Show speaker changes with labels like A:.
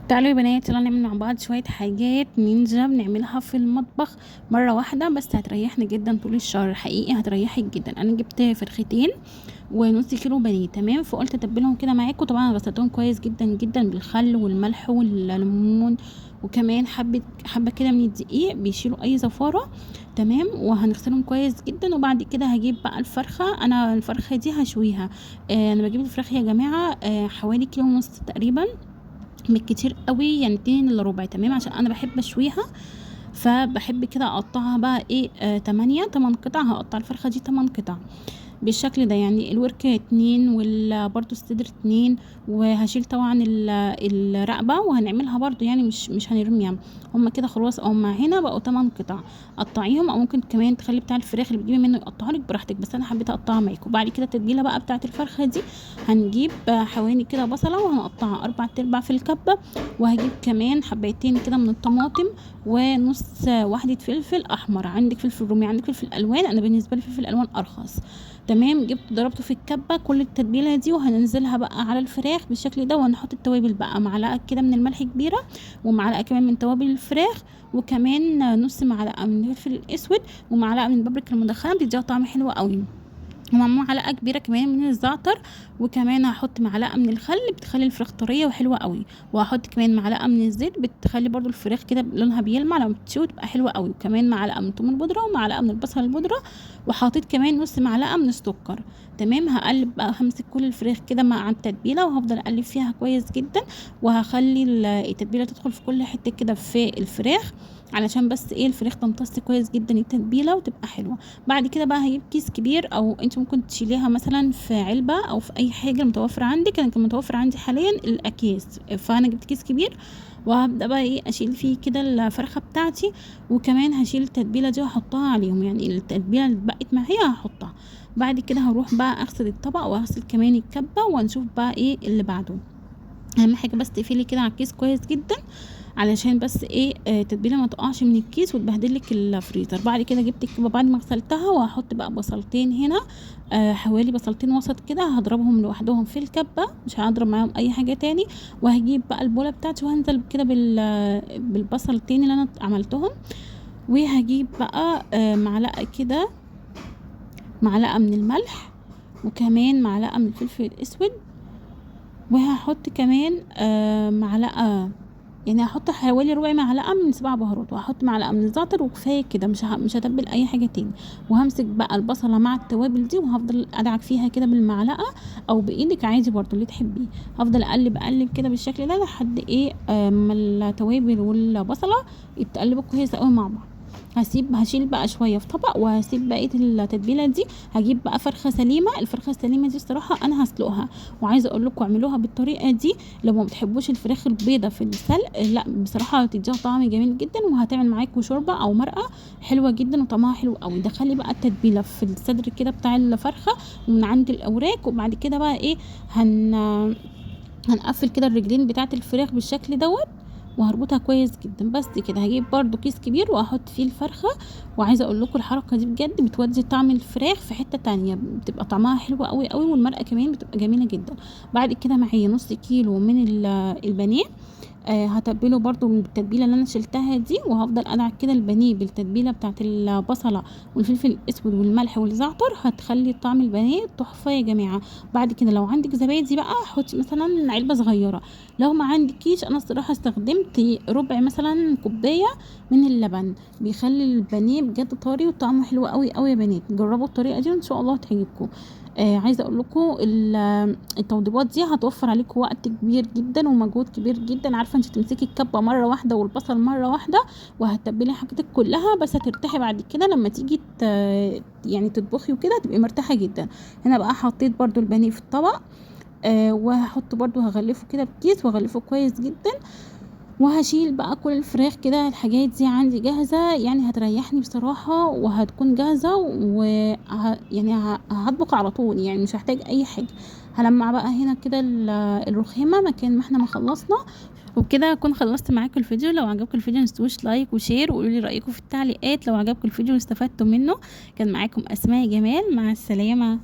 A: تعالوا يا بنات، يلا نعمل مع بعض شوية حاجات نينجا بنعملها في المطبخ مرة واحدة، بس هتريحنا جدا طول الشهر. حقيقي هتريحك جدا. انا جبت فرختين ونص كيلو بانيه، تمام، فقلت اتبلهم كده معاكم. طبعا انا غسلتهم كويس جدا جدا بالخل والملح والليمون، وكمان حبه كده من الدقيق بيشيلوا اي زفاره، تمام. وهنغسلهم كويس جدا. وبعد كده هجيب بقى الفرخه. انا الفرخه دي هشويها. انا بجيب الفراخ يا جماعه حوالي كيلو ونص تقريبا، بالكتير قوي يعني 2 إلا ربع، تمام، عشان انا بحب اشويها. فبحب كده اقطعها بقى ايه 8 قطع. هقطع الفرخه دي 8 قطع بالشكل ده، يعني الورك 2 برضو الصدر 2. وهشيل طبعا الرقبة، وهنعملها برضو يعني مش هنرميها. هما كده خلاص، هما هنا بقوا 8 قطع. قطعيهم، او ممكن كمان تخلي بتاع الفراخ اللي بتجيبي منه يقطعها لك براحتك، بس انا حبيت اقطعها معاكم. وبعد كده التتبيله بقى بتاعه الفرخه دي، هنجيب حوالي كده بصله وهنقطعها 4 ارباع في الكبه. وهجيب كمان حبايتين كده من الطماطم، ونص واحدة فلفل احمر. عندك فلفل رومي، عندك فلفل الوان، انا بالنسبه لي فلفل الالوان ارخص، تمام. جبت ضربته في الكبه كل التتبيله دي، وهننزلها بقى على الفراخ بالشكل ده. وهنحط التوابل بقى، معلقه كده من الملح كبيره، ومعلقه كمان من توابل الفراخ، وكمان نص معلقه من الفلفل الاسود، ومعلقه من البابريكا المدخنه، بتديها طعم حلو قوي. ومعلقه كبيره كمان من الزعتر. وكمان هحط معلقه من الخل، بتخلي الفراخ طريه وحلوه قوي. وهحط كمان معلقه من الزيت، بتخلي برضو الفراخ كده لونها بيلمع لما بتشوي، تبقى حلوه قوي. وكمان معلقه من الثوم البودره، ومعلقه من البصل البودره. وحطيت كمان نص معلقه من السكر، تمام. هقلب بقى، همسك كل الفراخ كده مع التتبيله، وهفضل اقلب فيها كويس جدا. وهخلي التتبيله تدخل في كل حته كده في الفراخ، علشان بس ايه الفراخ تمتص كويس جدا التتبيله وتبقى حلوه. بعد كده بقى هجيب كيس كبير، او انت ممكن تشيليها مثلا في علبه او في اي حاجه متوفره عندك. انا كان متوفر عندي حاليا الاكياس، فانا جبت كيس كبير. وهبدا بقى ايه اشيل فيه كده الفرخه بتاعتي. وكمان هشيل التتبيله دي واحطها عليهم، يعني التتبيله اللي بقت معايا هحطها. بعد كده هروح بقى اغسل الطبق، واغسل كمان الكبه، ونشوف بقى ايه اللي بعده. اهم حاجه بس تقفلي كده على الكيس كويس جدا، علشان بس ايه التتبيله ما تقعش من الكيس وتبهدلك الفريزر. بعد كده جبت الكبه بعد ما غسلتها، وهحط بقى بصلتين هنا، حوالي بصلتين وسط كده، هضربهم لوحدهم في الكبه، مش هضرب معاهم اي حاجه تاني. وهجيب بقى البوله بتاعتي، وهنزل كده بالبصلتين اللي انا عملتهم. وهجيب بقى معلقه كده، معلقه من الملح، وكمان معلقه من الفلفل الاسود. وهحط كمان معلقه، يعني هحط حوالي ربع معلقه من 7 بهارات، وهحط معلقه من الزعتر، وكفايه كده، مش هتبل اي حاجه تاني. وهمسك بقى البصله مع التوابل دي، وهفضل ادعك فيها كده بالمعلقه او بايدك عادي برضو اللي تحبيه. هفضل اقلب كده بالشكل ده لحد ايه ما التوابل والبصله يتقلبوا كويس قوي مع بعض. هشيل بقى شويه في طبق، وهسيب بقيه التتبيله دي. هجيب بقى فرخه سليمه. الفرخه السليمه دي الصراحه انا هسلقها، وعايزه اقول لكم اعملوها بالطريقه دي. لو ما بتحبوش الفراخ البيضه في السلق، لا بصراحه هتديها طعم جميل جدا، وهتعمل معاكم شوربه او مرقه حلوه جدا وطعمها حلو قوي. دخلي بقى التتبيله في الصدر كده بتاع الفرخه، ومن عند الاوراق. وبعد كده بقى ايه هنقفل كده الرجلين بتاعه الفراخ بالشكل دوت، وهربطها كويس جدا. بس كده هجيب برضو كيس كبير واحط فيه الفرخه. وعايزه اقول لكم الحركه دي بجد بتودي طعم الفراخ في حته تانية، بتبقى طعمها حلو قوي قوي، والمرقه كمان بتبقى جميله جدا. بعد كده معايا نص كيلو من البانيه. هتبله برضو من التتبيله اللي انا شلتها دي، وهفضل ادعك كده البانيه بالتتبيله بتاعت البصله والفلفل الاسود والملح والزعتر. هتخلي طعم البانيه تحفه يا جماعه. بعد كده لو عندك زبادي بقى، حطي مثلا علبه صغيره. لو ما عندكيش، انا الصراحه استخدمت ربع مثلا كوبايه من اللبن، بيخلي البانيه بجد طري وطعمه حلو قوي قوي. يا بنات جربوا الطريقه دي، وان شاء الله تعجبكم. عايزه اقول لكم التوضيبات دي هتوفر عليكم وقت كبير جدا ومجهود كبير جدا. عارفه انت تمسكي الكبه مره واحده والبصل مره واحده، وهتتبلي حاجتك كلها، بس هترتاحي بعد كده لما تيجي يعني تطبخي وكده تبقي مرتاحه جدا. هنا بقى حطيت برضو البانيه في الطبق. وهحط برضو، هغلفه كده بكيس وهغلفه كويس جدا. وهشيل بقى كل الفراخ كده. الحاجات دي عندي جاهزة، يعني هتريحني بصراحة، وهتكون جاهزة يعني هطبخ على طول، يعني مش هحتاج اي حاجة. هلمع بقى هنا كده الرخامة مكان ما احنا ما خلصنا. وبكده اكون خلصت معاكم الفيديو. لو عجبكم الفيديو متنسوش لايك وشير، وقولوا لي رأيكم في التعليقات لو عجبكم الفيديو واستفدتوا منه. كان معاكم اسماء جمال، مع السلامة.